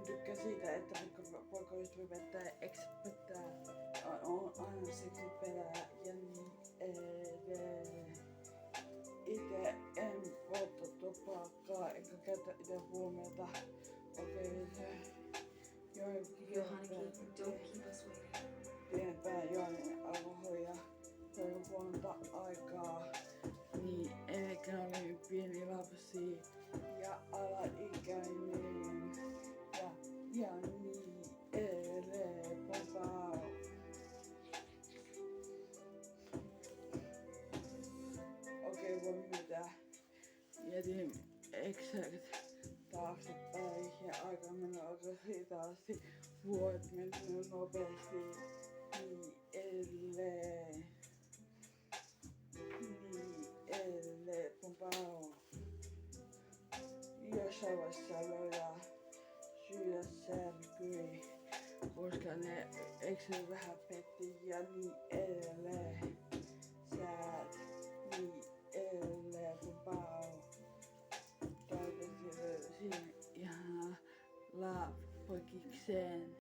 en tykkää siitä, että poikaystävä pettää, ex pettää, on aina seksi pelää ja niin edelleen. Itse en polta tupakkaa enkä käytä itse huomiota. Okei, pienempään join alkoholia. Se oli huonota aikaa. Niin, eikä oli pieni lapsi ja alaikäinen ja niin edelleen. Okei, voi mitä. Jätin exakt taaksepäin ja aika meni aika hitaasti. Vuodet mennyt nopeasti. Niin edelleen. Jossain vaiheessa löydä syödä särkyi, koska ne eksy vähän petti ja niin edelleen. Säät, niin edelleen, toivottavasti löysin ihan laapokikseen.